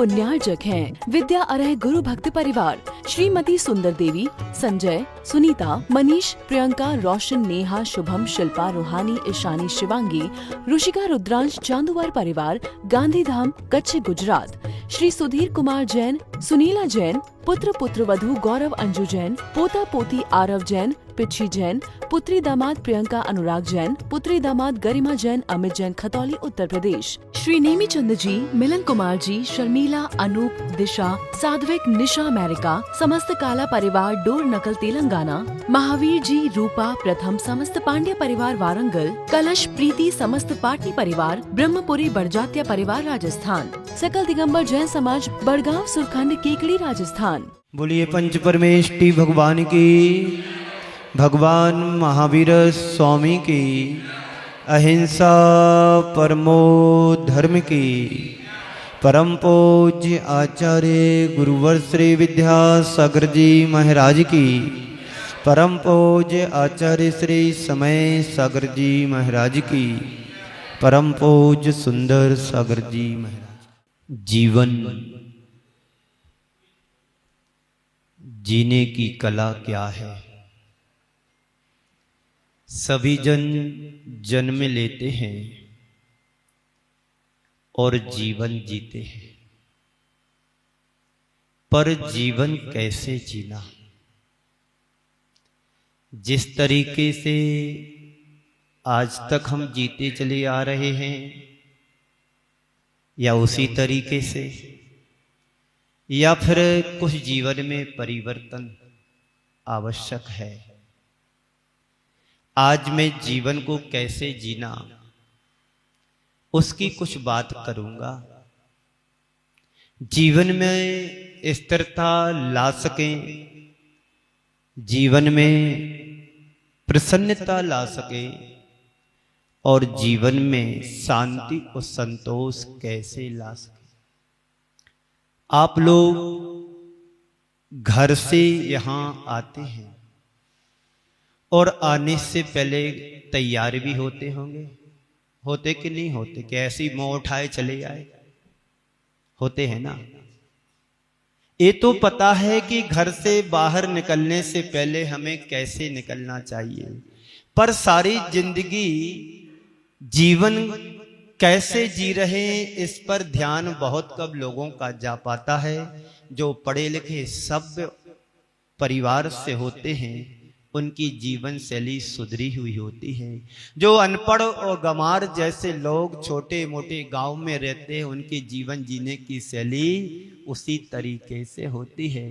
पुण्यार्जक हैं विद्या अरह गुरु भक्त परिवार श्रीमती सुंदर देवी, संजय, सुनीता, मनीष, प्रियंका, रोशन, नेहा, शुभम, शिल्पा, रूहानी, ईशानी, शिवांगी, ऋषिका, रुद्रांश, चांदुवार परिवार, गांधीधाम, कच्छ, गुजरात। श्री सुधीर कुमार जैन, सुनीला जैन, पुत्र पुत्रवधू गौरव अंजू जैन, पोता पोती आरव जैन, पिच्छी जैन, पुत्री दामाद प्रियंका अनुराग जैन, पुत्री दामाद गरिमा जैन, अमित जैन, खतौली, उत्तर प्रदेश। श्री नेमी चंद जी, मिलन कुमार जी, शर्मिला, अनूप, दिशा, साध्विक, निशा, अमेरिका, समस्त काला परिवार, डोर नकल, तेलंगाना। महावीर जी, रूपा, प्रथम, समस्त पांड्या परिवार, वारंगल। कलश, प्रीति, समस्त पाटनी परिवार, ब्रह्मपुरी बड़जात्या परिवार, राजस्थान। सकल दिगंबर जैन समाज, बड़गांव, सुरखंड, केकड़ी, राजस्थान। बोलिए पंच परमेष्टि भगवान की, भगवान महावीर स्वामी की, अहिंसा परमो धर्म की, परम पूज्य आचार्य गुरुवर श्री विद्यासागर जी महाराज की, परम पूज्य आचार्य श्री समय सागर जी महाराज की, परम पूज्य सुंदर सागर जी महाराज। जीवन जीने की कला क्या है? सभी जन जन्म लेते हैं और जीवन जीते हैं, पर जीवन कैसे जीना? जिस तरीके से आज तक हम जीते चले आ रहे हैं, या उसी तरीके से, या फिर कुछ जीवन में परिवर्तन आवश्यक है? आज मैं जीवन को कैसे जीना, उसकी कुछ बात करूंगा। जीवन में स्थिरता ला सकें, जीवन में प्रसन्नता ला सके, और जीवन में शांति और संतोष कैसे ला सके। आप लोग घर से यहाँ आते हैं और आने से पहले तैयार भी होते होंगे, होते कि नहीं होते? कि ऐसे ही मुंह उठाए चले आए? होते हैं ना। ये तो पता है कि घर से बाहर निकलने से पहले हमें कैसे निकलना चाहिए, पर सारी जिंदगी जीवन कैसे जी रहे हैं इस पर ध्यान बहुत कम लोगों का जा पाता है। जो पढ़े लिखे सभ्य परिवार से होते हैं उनकी जीवन शैली सुधरी हुई होती है। जो अनपढ़ और गंवार जैसे लोग छोटे मोटे गांव में रहते हैं उनकी जीवन जीने की शैली उसी तरीके से होती है।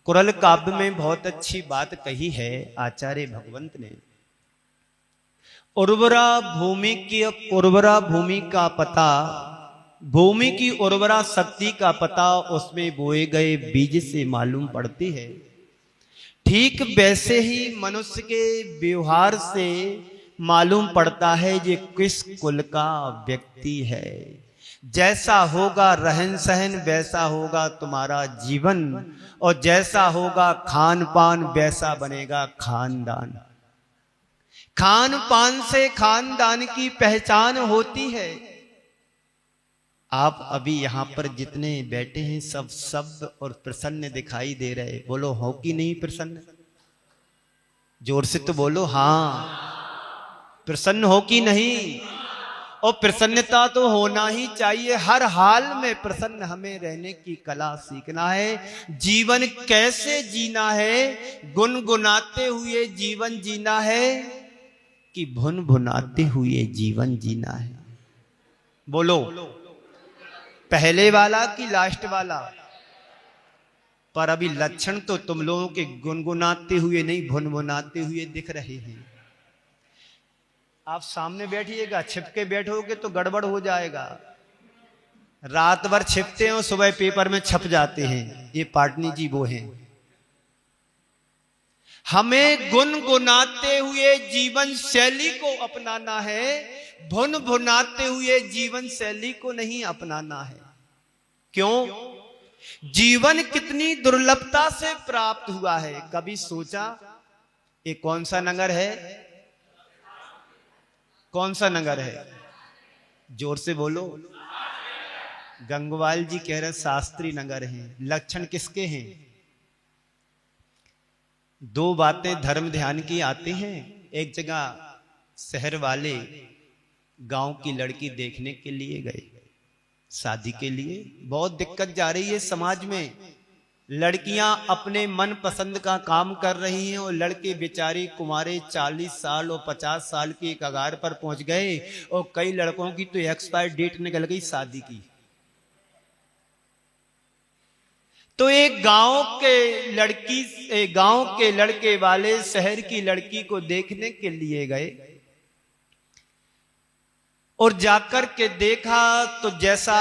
कुरल काव्य में बहुत अच्छी बात कही है आचार्य भगवंत ने। उर्वरा भूमि का पता, भूमि की उर्वरा शक्ति का पता उसमें बोए गए बीज से मालूम पड़ती है। ठीक वैसे ही मनुष्य के व्यवहार से मालूम पड़ता है ये किस कुल का व्यक्ति है। जैसा होगा रहन सहन वैसा होगा तुम्हारा जीवन, और जैसा होगा खान पान वैसा बनेगा खानदान। खान पान से खानदान की पहचान होती है। आप अभी यहां पर जितने बैठे हैं सब शब्द और प्रसन्न दिखाई दे रहे। बोलो हो कि नहीं प्रसन्न? जोर से तो बोलो। हाँ, प्रसन्न हो कि नहीं? और प्रसन्नता तो होना ही चाहिए। हर हाल में प्रसन्न हमें रहने की कला सीखना है। जीवन कैसे जीना है? गुनगुनाते हुए जीवन जीना है कि भुन भुनाते हुए जीवन जीना है? बोलो, पहले वाला कि लास्ट वाला? पर अभी लक्षण तो तुम लोगों के गुनगुनाते हुए नहीं भुनभुनाते हुए दिख रहे हैं। आप सामने बैठिएगा, छिपके बैठोगे तो गड़बड़ हो जाएगा। रात भर छिपते हैं और सुबह पेपर में छप जाते हैं। ये पाटनी जी वो हैं। हमें गुनगुनाते हुए जीवन शैली को अपनाना है, भुन भुनाते हुए जीवन शैली को नहीं अपनाना है। क्यों? जीवन कितनी दुर्लभता से प्राप्त हुआ है। कभी सोचा? ये कौन सा नगर है? कौन सा नगर है? जोर से बोलो। गंगवाल जी कह रहे शास्त्री नगर हैं। लक्षण किसके हैं? दो बातें धर्म ध्यान की आती हैं। एक जगह शहर वाले गांव की लड़की देखने के लिए गए शादी के लिए। बहुत दिक्कत जा रही है समाज में, लड़कियां अपने मन पसंद का काम कर रही हैं और लड़के बेचारे कुमारे 40 साल और 50 साल की कगार पर पहुंच गए और कई लड़कों की तो एक्सपायर डेट निकल गई शादी की। तो एक गांव के लड़के वाले शहर की लड़की को देखने के लिए गए और जाकर के देखा तो जैसा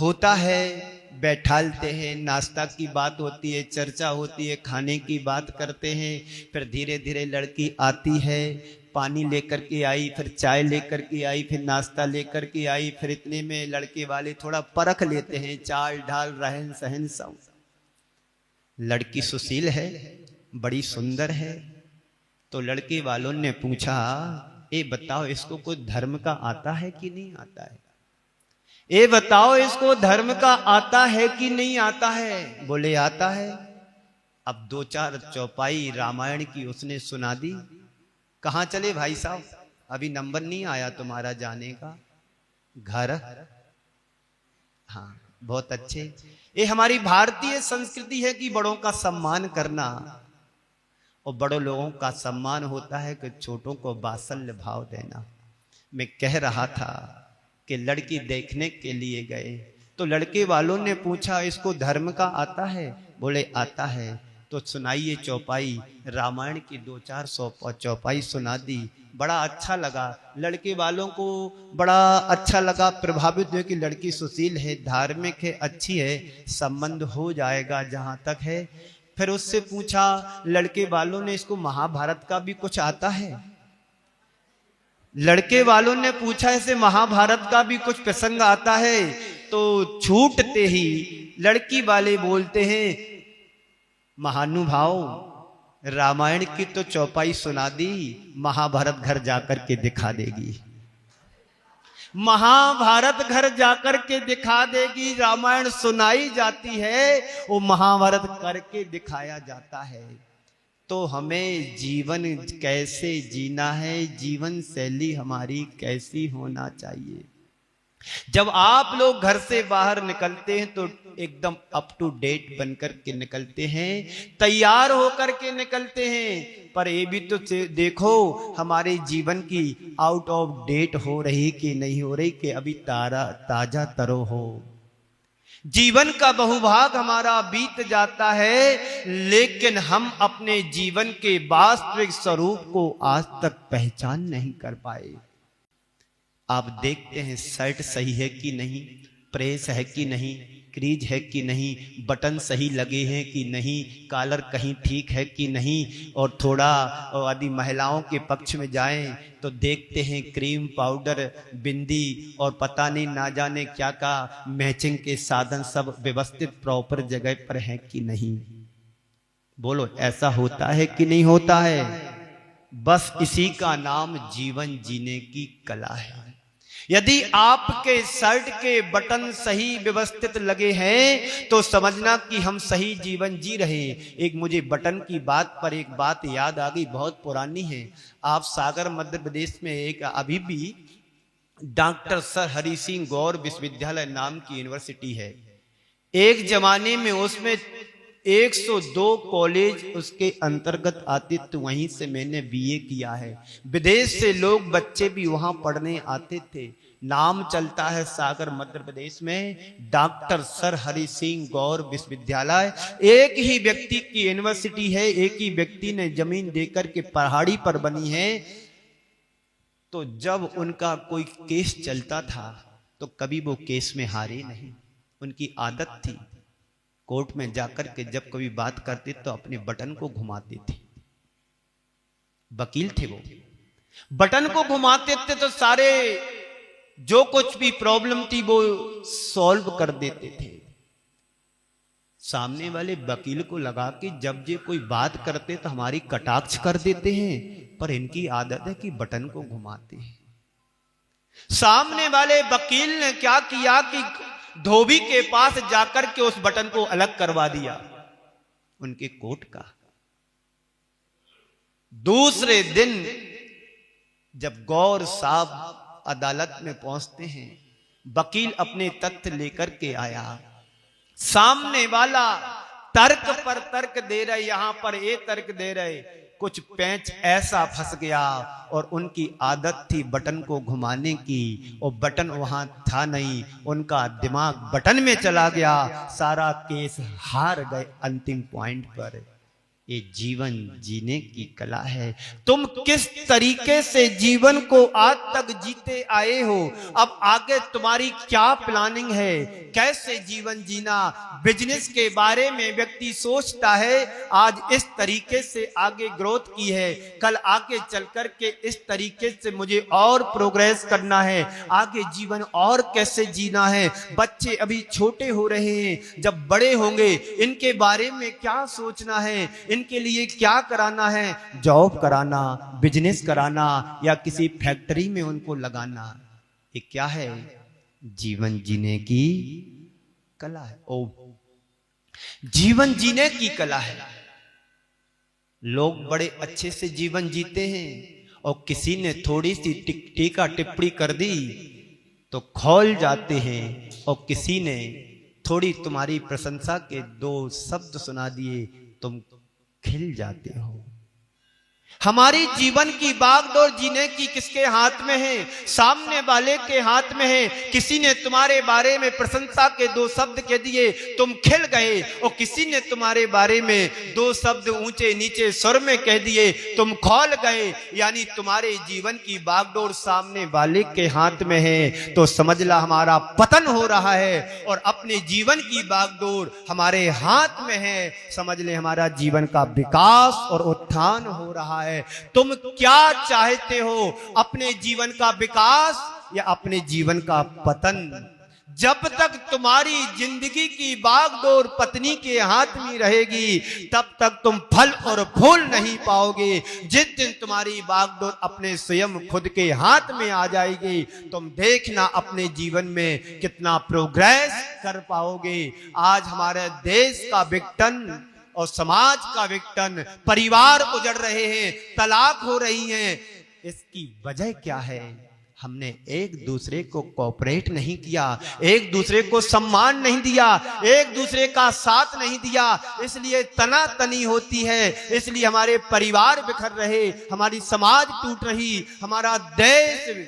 होता है बैठालते हैं, नाश्ता की बात होती है, चर्चा होती है, खाने की बात करते हैं। फिर धीरे धीरे लड़की आती है, पानी लेकर के आई, फिर चाय लेकर के आई, फिर नाश्ता लेकर के आई। फिर इतने में लड़के वाले थोड़ा परख लेते हैं, चाल ढाल रहन सहन सब। लड़की सुशील है, बड़ी सुंदर है। तो लड़के वालों ने पूछा, ये बताओ इसको कोई धर्म का आता है कि नहीं आता है? ये बताओ इसको धर्म का आता है कि नहीं आता है? बोले आता है। अब 2-4 चौपाई रामायण की उसने सुना दी। कहां चले भाई साहब, अभी नंबर नहीं आया तुम्हारा जाने का? घर। हाँ, बहुत अच्छे। ये हमारी भारतीय संस्कृति है कि बड़ों का सम्मान करना, और बड़ों लोगों का सम्मान होता है कि छोटों को वात्सल्य भाव देना। मैं कह रहा था कि लड़की देखने के लिए गए तो लड़के वालों ने पूछा, इसको धर्म का आता है? बोले आता है। तो सुनाइए चौपाई, रामायण की 2-4 चौपाई सुना दी। बड़ा अच्छा लगा, लड़के वालों को बड़ा अच्छा लगा, प्रभावित हुए कि लड़की सुशील है, धार्मिक है, अच्छी है, संबंध हो जाएगा जहां तक है। फिर उससे पूछा लड़के वालों ने, इसको महाभारत का भी कुछ आता है? लड़के वालों ने पूछा, इसे महाभारत का भी कुछ प्रसंग आता है? तो छूटते ही लड़की वाले बोलते हैं, महानुभाव रामायण की तो चौपाई सुना दी, महाभारत घर जाकर के दिखा देगी। महाभारत घर जाकर के दिखा देगी। रामायण सुनाई जाती है, वो महाभारत करके दिखाया जाता है। तो हमें जीवन कैसे जीना है, जीवन शैली हमारी कैसी होना चाहिए। जब आप लोग घर से बाहर निकलते हैं तो एकदम अप टू डेट बनकर के निकलते हैं, तैयार होकर के निकलते हैं। पर ये भी तो देखो हमारे जीवन की आउट ऑफ डेट हो रही कि नहीं हो रही, कि अभी ताजा तरो हो। जीवन का बहुभाग हमारा बीत जाता है, लेकिन हम अपने जीवन के वास्तविक स्वरूप को आज तक पहचान नहीं कर पाए। आप देखते हैं शर्ट सही है कि नहीं, प्रेस है कि नहीं, क्रीज है कि नहीं, बटन सही लगे हैं कि नहीं, कॉलर कहीं ठीक है कि नहीं। और थोड़ा यदि महिलाओं के पक्ष में जाएं तो देखते हैं क्रीम, पाउडर, बिंदी और पता नहीं ना जाने क्या का मैचिंग के साधन सब व्यवस्थित प्रॉपर जगह पर हैं कि नहीं। बोलो ऐसा होता है कि नहीं होता है? बस इसी का नाम जीवन जीने की कला है। यदि आपके शर्ट के बटन सही व्यवस्थित लगे हैं तो समझना कि हम सही जीवन जी रहे हैं। एक मुझे बटन की बात पर एक बात याद आ गई, बहुत पुरानी है। आप सागर मध्य प्रदेश में एक अभी भी डॉक्टर सर हरि सिंह गौर विश्वविद्यालय नाम की यूनिवर्सिटी है। एक जमाने में उसमें 102 कॉलेज उसके अंतर्गत आते, तो वहीं से मैंने बीए किया है। विदेश से लोग बच्चे भी वहां पढ़ने आते थे। नाम चलता है सागर मध्य प्रदेश में डॉक्टर सर हरि सिंह गौर विश्वविद्यालय। एक ही व्यक्ति की यूनिवर्सिटी है, एक ही व्यक्ति ने जमीन देकर के पहाड़ी पर बनी है। तो जब उनका कोई केस चलता था तो कभी वो केस में हारे नहीं। उनकी आदत थी कोर्ट में जाकर के जब कभी बात करते तो अपने बटन को घुमाते थे। वकील थे वो, बटन को घुमाते थे तो सारे जो कुछ भी प्रॉब्लम थी वो सॉल्व कर देते थे। सामने वाले वकील को लगा कि जब ये कोई बात करते तो हमारी कटाक्ष कर देते हैं, पर इनकी आदत है कि बटन को घुमाते हैं। सामने वाले वकील ने क्या किया कि धोबी के पास जाकर के उस बटन को अलग करवा दिया उनके कोट का। दूसरे दिन जब गौर साहब अदालत में पहुंचते हैं, वकील अपने तथ्य लेकर के आया, सामने वाला तर्क पर तर्क दे रहे, यहां पर ये तर्क दे रहे, कुछ पेंच ऐसा फंस गया और उनकी आदत थी बटन को घुमाने की और बटन वहां था नहीं, उनका दिमाग बटन में चला गया, सारा केस हार गए अंतिम पॉइंट पर। ये जीवन जीने की कला है। तुम किस तरीके से जीवन को आज तक जीते आए हो, अब आगे तुम्हारी क्या प्लानिंग है, कैसे जीवन जीना। बिजनेस के बारे में व्यक्ति सोचता है आज इस तरीके से आगे ग्रोथ की है, कल आगे चल कर के इस तरीके से मुझे और प्रोग्रेस करना है, आगे जीवन और कैसे जीना है। बच्चे अभी छोटे हो रहे हैं, जब बड़े होंगे इनके बारे में क्या सोचना है, इनके लिए क्या कराना है, जॉब कराना, बिजनेस कराना या किसी फैक्ट्री में उनको लगाना। ये क्या है? जीवन जीने की कला है। ओ, जीवन जीने की कला है। लोग बड़े अच्छे से जीवन जीते हैं और किसी ने थोड़ी सी टीका टिप्पणी कर दी तो खौल जाते हैं, और किसी ने थोड़ी तुम्हारी प्रशंसा के दो शब्द सुना दिए तुम खिल जाते हो। हमारी जीवन की बागडोर जीने की किसके हाथ में है? सामने वाले के हाथ में है। किसी ने तुम्हारे बारे में प्रशंसा के दो शब्द कह दिए, तुम खिल गए, और किसी ने तुम्हारे बारे में दो शब्द ऊंचे नीचे स्वर में कह दिए, तुम खौल गए। यानी तुम्हारे जीवन की बागडोर सामने वाले के हाथ में है, तो समझ ला हमारा पतन हो रहा है, और अपने जीवन की बागडोर हमारे हाथ में है, समझ ले हमारा जीवन का विकास और उत्थान हो रहा है। तुम क्या चाहते हो, अपने जीवन का विकास या अपने जीवन का पतन? जब तक तुम्हारी जिंदगी की बागडोर पत्नी के हाथ में रहेगी तब तक तुम फल और फूल नहीं पाओगे। जिस दिन तुम्हारी बागडोर अपने स्वयं खुद के हाथ में आ जाएगी, तुम देखना अपने जीवन में कितना प्रोग्रेस कर पाओगे। आज हमारे देश का विघटन और समाज का विघटन, परिवार उजड़ रहे हैं, तलाक हो रही हैं, इसकी वजह क्या है? हमने एक दूसरे को कोऑपरेट नहीं किया, एक दूसरे को सम्मान नहीं दिया, एक दूसरे का साथ नहीं दिया, इसलिए तनातनी होती है, इसलिए हमारे परिवार बिखर रहे, हमारी समाज टूट रही, हमारा देश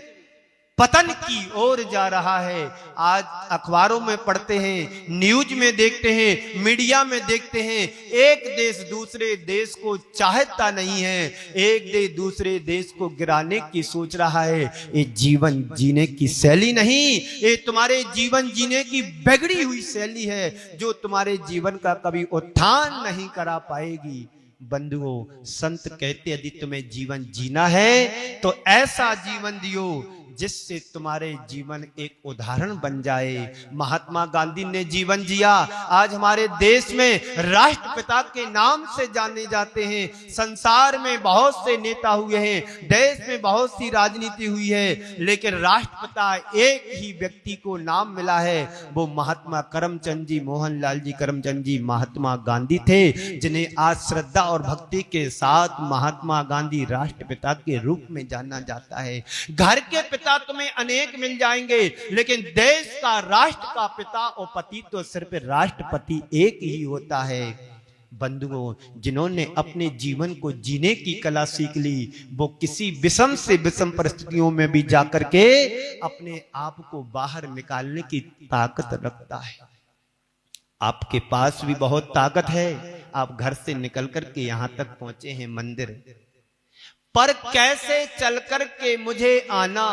पतन की ओर जा रहा है। आज अखबारों में पढ़ते हैं, न्यूज में देखते हैं, मीडिया में देखते हैं, एक देश दूसरे देश को चाहता नहीं है, एक देश दूसरे देश को गिराने की सोच रहा है। ये जीवन जीने की शैली नहीं, ये तुम्हारे जीवन जीने की बिगड़ी हुई शैली है, जो तुम्हारे जीवन का कभी उत्थान नहीं करा पाएगी। बंधुओं, संत कहते यदि तुम्हें जीवन जीना है तो ऐसा जीवन जियो जिससे तुम्हारे जीवन एक उदाहरण बन जाए। महात्मा गांधी ने जीवन जिया, आज हमारे देश में राष्ट्रपिता के नाम से जाने जाते हैं। संसार में बहुत से नेता हुए हैं, देश में बहुत सी राजनीति हुई है, लेकिन राष्ट्रपिता एक ही व्यक्ति को नाम मिला है, वो महात्मा करमचंद जी, मोहनलाल जी करमचंद जी महात्मा गांधी थे, जिन्हें आज श्रद्धा और भक्ति के साथ महात्मा गांधी राष्ट्रपिता के रूप में जाना जाता है। घर के पिता तुम्हें अनेक मिल जाएंगे, लेकिन देश का, राष्ट्र का पिता और पति तो सिर्फ राष्ट्रपति एक ही होता है। बंधुओं, जिन्होंने अपने जीवन को जीने की कला सीख ली, वो किसी विषम से विषम परिस्थितियों में भी जाकर के अपने आप को बाहर निकालने की ताकत रखता है। आपके पास भी बहुत ताकत है, आप घर से निकल करके यहां तक पहुंचे हैं मंदिर, पर कैसे चल कर के मुझे आना।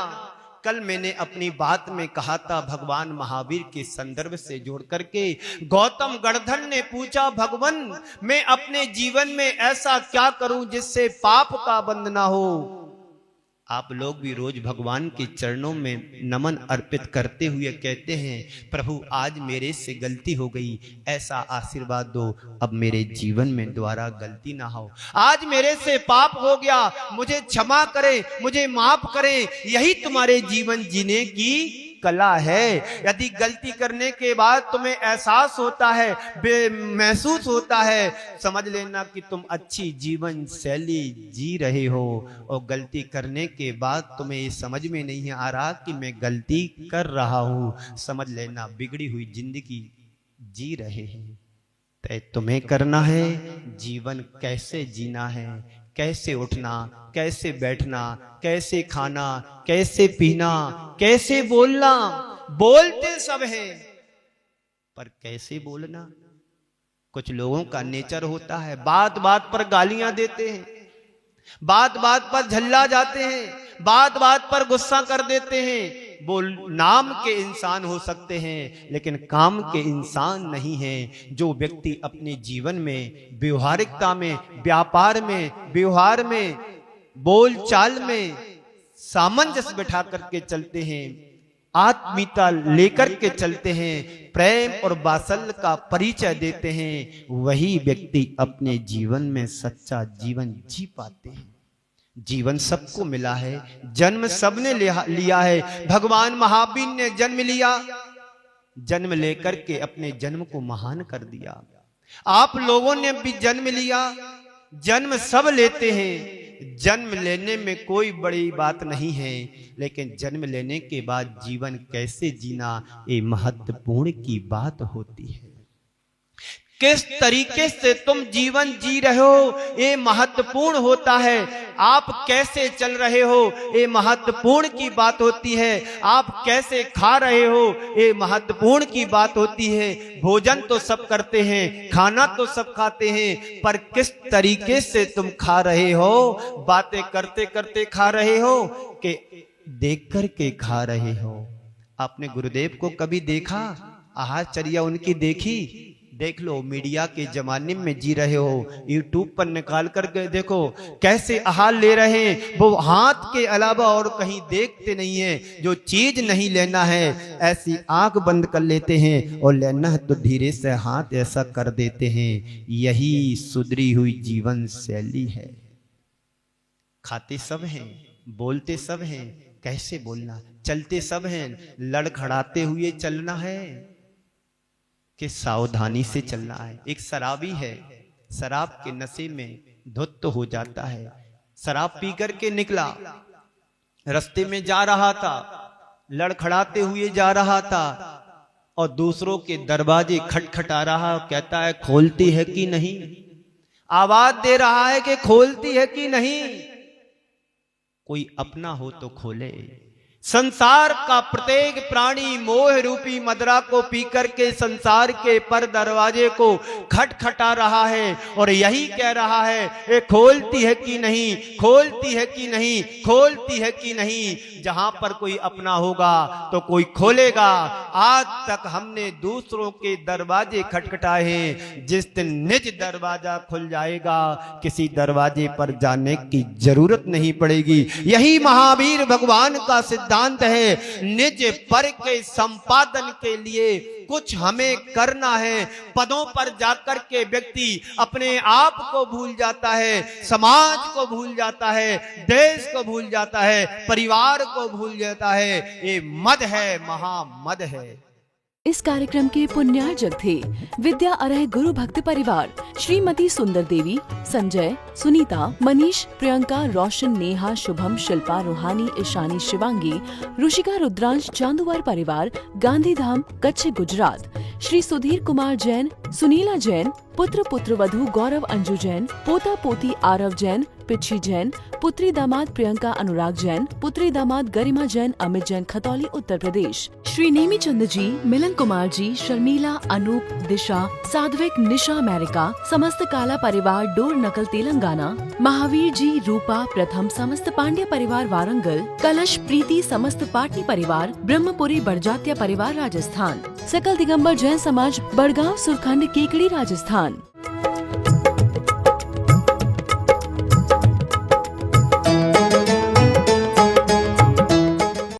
कल मैंने अपनी बात में कहा था, भगवान महावीर के संदर्भ से जोड़ करके, गौतम गणधर ने पूछा, भगवान मैं अपने जीवन में ऐसा क्या करूं जिससे पाप का बंध ना हो। आप लोग भी रोज भगवान के चरणों में नमन अर्पित करते हुए कहते हैं, प्रभु आज मेरे से गलती हो गई, ऐसा आशीर्वाद दो अब मेरे जीवन में दोबारा गलती ना हो। आज मेरे से पाप हो गया, मुझे क्षमा करे, मुझे माफ करे। यही तुम्हारे जीवन जीने की कला है। यदि गलती करने के बाद तुम्हें एहसास होता है, महसूस होता है, समझ लेना कि तुम अच्छी जीवन शैली जी रहे हो। और गलती करने के बाद तुम्हें ये समझ में नहीं आ रहा कि मैं गलती कर रहा हूं, समझ लेना बिगड़ी हुई जिंदगी जी रहे हैं। तय तुम्हें करना है जीवन कैसे जीना है, कैसे उठना, कैसे बैठना, कैसे खाना, कैसे पीना, कैसे बोलना। बोलते सब हैं पर कैसे बोलना। कुछ लोगों का नेचर होता है बात बात पर गालियां देते हैं, बात बात पर झल्ला जाते हैं, बात बात पर गुस्सा कर देते हैं। वो नाम के इंसान हो सकते हैं लेकिन काम के इंसान नहीं हैं। जो व्यक्ति अपने जीवन में व्यवहारिकता में, व्यापार में, व्यवहार में, बोल चाल में सामंजस्य बिठा करके चलते हैं, आत्मीयता लेकर के चलते हैं, प्रेम और वात्सल्य का परिचय देते हैं, वही व्यक्ति अपने जीवन में सच्चा जीवन जी पाते हैं। जीवन सबको मिला है, जन्म सबने लिया है। भगवान महावीर ने जन्म लिया, जन्म लेकर के अपने जन्म को महान कर दिया। आप लोगों ने भी जन्म लिया, जन्म सब लेते हैं। जन्म लेने में कोई बड़ी बात नहीं है, लेकिन जन्म लेने के बाद जीवन कैसे जीना ये महत्वपूर्ण की बात होती है। किस तरीके से तुम जीवन जी रहे हो ये महत्वपूर्ण होता है। आप कैसे चल रहे हो ये महत्वपूर्ण की बात होती है। आप कैसे खा रहे हो ये महत्वपूर्ण की बात होती है। भोजन तो सब करते हैं, खाना तो सब खाते हैं, पर किस तरीके से तुम खा रहे हो। बातें करते करते खा रहे हो कि देख करके खा रहे हो। आपने गुरुदेव को कभी देखा, आहारचर्या उनकी देखी? देख लो, मीडिया के जमाने में जी रहे हो, यूट्यूब पर निकाल कर देखो कैसे आहार ले रहे हैं। वो हाथ के अलावा और कहीं देखते नहीं है। जो चीज नहीं लेना है ऐसी आंख बंद कर लेते हैं, और लेना है तो धीरे से हाथ ऐसा कर देते हैं। यही सुधरी हुई जीवन शैली है। खाते सब हैं, बोलते सब हैं, कैसे बोलना, चलते सब हैं, लड़खड़ाते हुए चलना है कि सावधानी से चलना है। एक शराबी है, शराब के नशे में धुत हो जाता है। शराब पी करके निकला, रास्ते में जा रहा था, लड़खड़ाते हुए जा रहा था, और दूसरों के दरवाजे खटखटा रहा। कहता है खोलती है कि नहीं, आवाज दे रहा है कि खोलती है कि नहीं। कोई अपना हो तो खोले। संसार का प्रत्येक प्राणी मोह रूपी मदरा को पी करके संसार के पर दरवाजे को खटखटा रहा है, और यही कह रहा है ये खोलती है कि नहीं, खोलती है कि नहीं, खोलती है कि नहीं। जहां पर कोई अपना होगा तो कोई खोलेगा। आज तक हमने दूसरों के दरवाजे खटखटाए हैं, जिस दिन निज दरवाजा खुल जाएगा किसी दरवाजे पर जाने की जरूरत नहीं पड़ेगी। यही महावीर भगवान का सिद्धांत है। निज पर के संपादन के लिए कुछ हमें करना है। पदों पर जाकर के व्यक्ति अपने आप को भूल जाता है, समाज को भूल जाता है, देश को भूल जाता है, परिवार को भूल जाता है। ये मद है, महामद है। इस कार्यक्रम के पुण्यार्जक थे विद्या अरह गुरु भक्त परिवार, श्रीमती सुंदर देवी, संजय, सुनीता, मनीष, प्रियंका, रोशन, नेहा, शुभम, शिल्पा, रूहानी, ईशानी, शिवांगी, रुशिका, रुद्रांश, चांदुवार परिवार, गांधीधाम, कच्छ, गुजरात। श्री सुधीर कुमार जैन, सुनीला जैन, पुत्र पुत्रवधू गौरव अंजू जैन, पोता पोती आरव जैन, पिच्छी जैन, पुत्री दामाद प्रियंका अनुराग जैन, पुत्री दामाद गरिमा जैन, अमित जैन, खतौली, उत्तर प्रदेश। श्री नेमी चंद जी, मिलन कुमार जी, शर्मिला, अनूप, दिशा, साध्विक, निशा, अमेरिका, समस्त काला परिवार, डोर नकल, तेलंगाना। महावीर जी, रूपा, प्रथम, समस्त पांड्या परिवार, वारंगल। कलश, प्रीति, समस्त पाटनी परिवार, ब्रह्मपुरी बड़जात्या परिवार, राजस्थान। सकल दिगंबर जैन समाज, बड़गांव, सुरखंड, केकड़ी, राजस्थान।